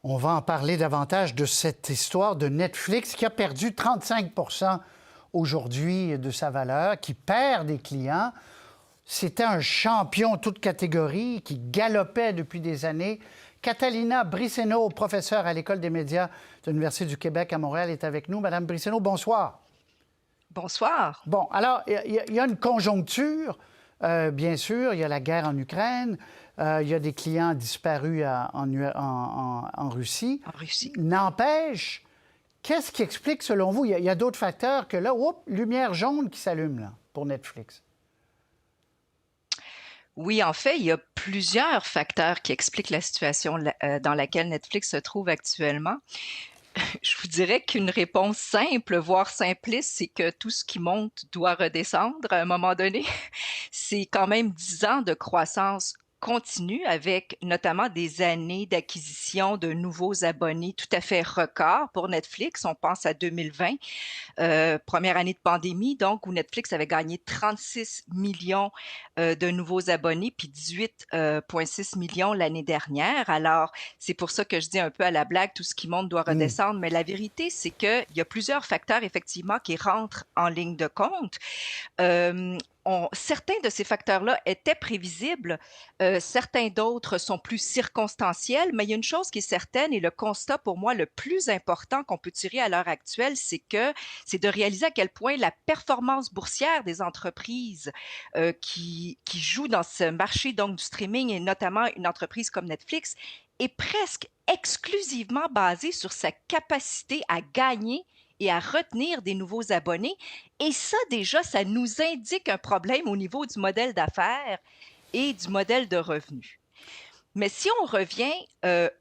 On va en parler davantage de cette histoire de Netflix qui a perdu 35 aujourd'hui de sa valeur, qui perd des clients. C'était un champion toute catégorie qui galopait depuis des années. Catalina Briceno, professeure à l'École des médias de l'Université du Québec à Montréal, est avec nous. Madame Briceno, bonsoir. Bonsoir. Bon, alors, il y a une conjoncture. Bien sûr, il y a la guerre en Ukraine. Il y a des clients disparus en Russie. En Russie. N'empêche, qu'est-ce qui explique, selon vous, il y a d'autres facteurs que là, lumière jaune qui s'allume là, pour Netflix? Oui, en fait, il y a plusieurs facteurs qui expliquent la situation dans laquelle Netflix se trouve actuellement. Je vous dirais qu'une réponse simple, voire simpliste, c'est que tout ce qui monte doit redescendre à un moment donné. C'est quand même 10 ans de croissance continue avec notamment des années d'acquisition de nouveaux abonnés tout à fait record pour Netflix. On pense à 2020, première année de pandémie, donc où Netflix avait gagné 36 millions de nouveaux abonnés, puis 18,6 millions l'année dernière. Alors, c'est pour ça que je dis un peu à la blague, tout ce qui monte doit redescendre. Mais la vérité, c'est qu'il y a plusieurs facteurs, effectivement, qui rentrent en ligne de compte. Certains de ces facteurs-là étaient prévisibles, certains d'autres sont plus circonstanciels, mais il y a une chose qui est certaine et le constat pour moi le plus important qu'on peut tirer à l'heure actuelle, c'est de réaliser à quel point la performance boursière des entreprises qui jouent dans ce marché donc du streaming et notamment une entreprise comme Netflix est presque exclusivement basée sur sa capacité à gagner et à retenir des nouveaux abonnés. Et ça, déjà, ça nous indique un problème au niveau du modèle d'affaires et du modèle de revenus. Mais si on revient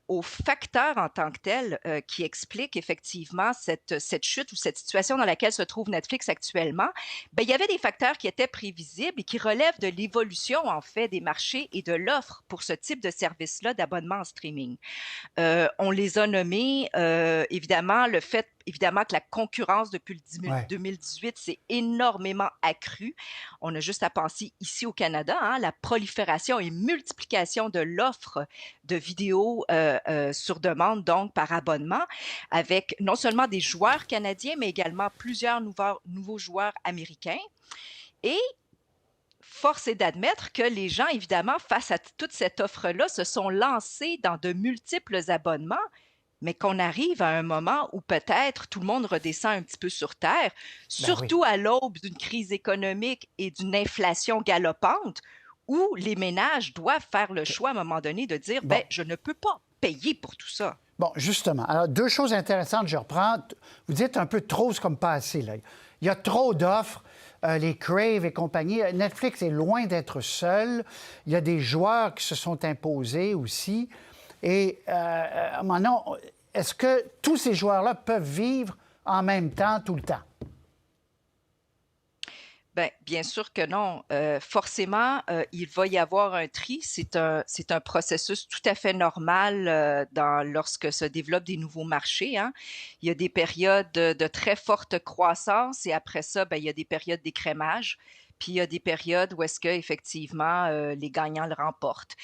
aux facteurs en tant que tels qui expliquent effectivement cette chute ou cette situation dans laquelle se trouve Netflix actuellement, bien, il y avait des facteurs qui étaient prévisibles et qui relèvent de l'évolution, en fait, des marchés et de l'offre pour ce type de service-là d'abonnement en streaming. On les a nommés, évidemment, le fait évidemment que la concurrence depuis Ouais. 2018 s'est énormément accrue. On a juste à penser ici au Canada, hein, la prolifération et multiplication de l'offre de vidéos sur demande, donc par abonnement, avec non seulement des joueurs canadiens, mais également plusieurs nouveaux joueurs américains. Et force est d'admettre que les gens, évidemment, face à toute cette offre-là, se sont lancés dans de multiples abonnements, mais qu'on arrive à un moment où peut-être tout le monde redescend un petit peu sur terre, Ben oui. surtout à l'aube d'une crise économique et d'une inflation galopante, où les ménages doivent faire le choix à un moment donné de dire, Bon. ben, je ne peux pas payer pour tout ça. Bon, justement. Alors, deux choses intéressantes, je reprends. Vous dites un peu trop, c'est comme pas assez, là. Il y a trop d'offres, les Crave et compagnie. Netflix est loin d'être seul. Il y a des joueurs qui se sont imposés aussi. Et maintenant, est-ce que tous ces joueurs-là peuvent vivre en même temps, tout le temps? Ben, bien sûr que non. Forcément, il va y avoir un tri. C'est un processus tout à fait normal lorsque se développent des nouveaux marchés, hein. Il y a des périodes de très forte croissance et après ça, ben, il y a des périodes d'écrémage. Puis il y a des périodes où est-ce que effectivement les gagnants le remportent,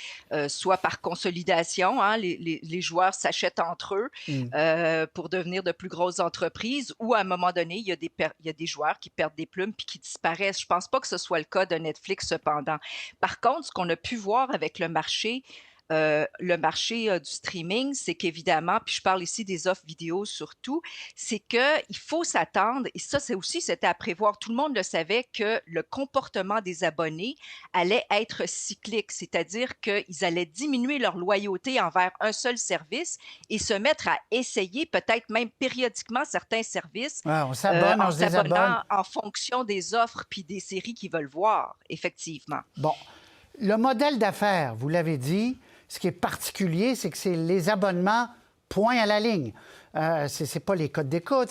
soit par consolidation, hein, les joueurs s'achètent entre eux Mm. pour devenir de plus grosses entreprises, ou à un moment donné, il y a des joueurs qui perdent des plumes puis qui disparaissent. Je pense pas que ce soit le cas de Netflix cependant. Par contre, ce qu'on a pu voir avec le marché du streaming, c'est qu'évidemment, puis je parle ici des offres vidéo surtout, c'est qu'il faut s'attendre, et ça c'est aussi, c'était à prévoir, tout le monde le savait, que le comportement des abonnés allait être cyclique, c'est-à-dire qu'ils allaient diminuer leur loyauté envers un seul service et se mettre à essayer peut-être même périodiquement certains services Ouais, on s'abonne, on en se désabonne. s'abonnant en fonction des offres puis des séries qu'ils veulent voir, effectivement. Bon. Le modèle d'affaires, vous l'avez dit, ce qui est particulier, c'est que c'est les abonnements point à la ligne. C'est pas les codes d'écoute,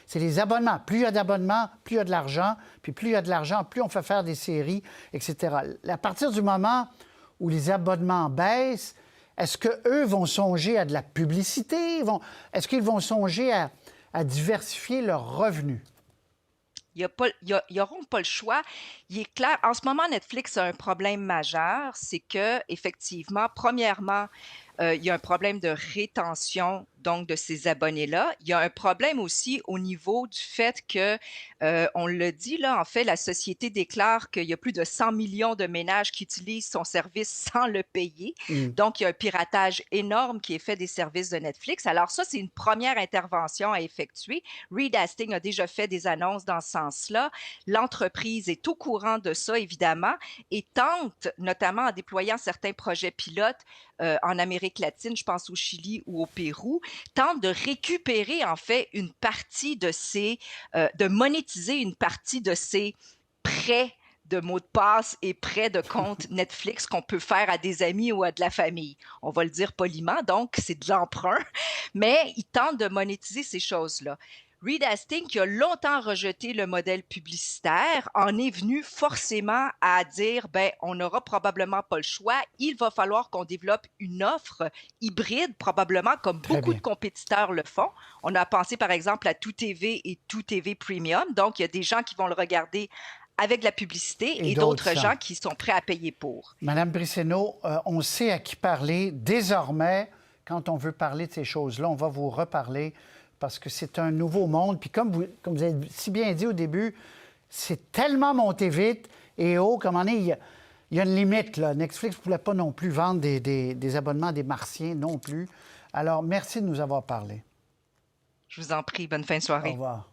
c'est les abonnements. Plus il y a d'abonnements, plus il y a de l'argent, puis plus il y a de l'argent, plus on fait faire des séries, etc. À partir du moment où les abonnements baissent, est-ce qu'eux vont songer à de la publicité? Est-ce qu'ils vont songer à diversifier leurs revenus? Ils n'auront pas le choix. Il est clair, en ce moment, Netflix a un problème majeur, c'est que effectivement, premièrement, il y a un problème de rétention donc de ces abonnés-là. Il y a un problème aussi au niveau du fait que, on le dit là, en fait, la société déclare qu'il y a plus de 100 millions de ménages qui utilisent son service sans le payer. Mm. Donc, il y a un piratage énorme qui est fait des services de Netflix. Alors ça, c'est une première intervention à effectuer. Reed Hastings a déjà fait des annonces dans ce sens-là. L'entreprise est au courant de ça, évidemment, et tente, notamment en déployant certains projets pilotes en Amérique latine, je pense au Chili ou au Pérou, tente de récupérer en fait une partie de de monétiser une partie de ces prêts de mots de passe et prêts de compte Netflix qu'on peut faire à des amis ou à de la famille. On va le dire poliment, donc c'est de l'emprunt, mais ils tentent de monétiser ces choses-là. Reed Hastings, qui a longtemps rejeté le modèle publicitaire, en est venu forcément à dire, ben, on n'aura probablement pas le choix. Il va falloir qu'on développe une offre hybride, probablement comme Très beaucoup bien. de compétiteurs le font. On a pensé par exemple à Tout TV et Tout TV Premium. Donc, il y a des gens qui vont le regarder avec de la publicité Et et d'autres d'autres sans. gens qui sont prêts à payer pour. Madame Briceno, on sait à qui parler. Désormais, quand on veut parler de ces choses-là, on va vous reparler parce que c'est un nouveau monde. Puis comme vous avez si bien dit au début, c'est tellement monté vite et haut, comme on est, il y a une limite. Là. Netflix ne pouvait pas non plus vendre des abonnements à des martiens non plus. Alors, merci de nous avoir parlé. Je vous en prie, bonne fin de Au soirée. revoir.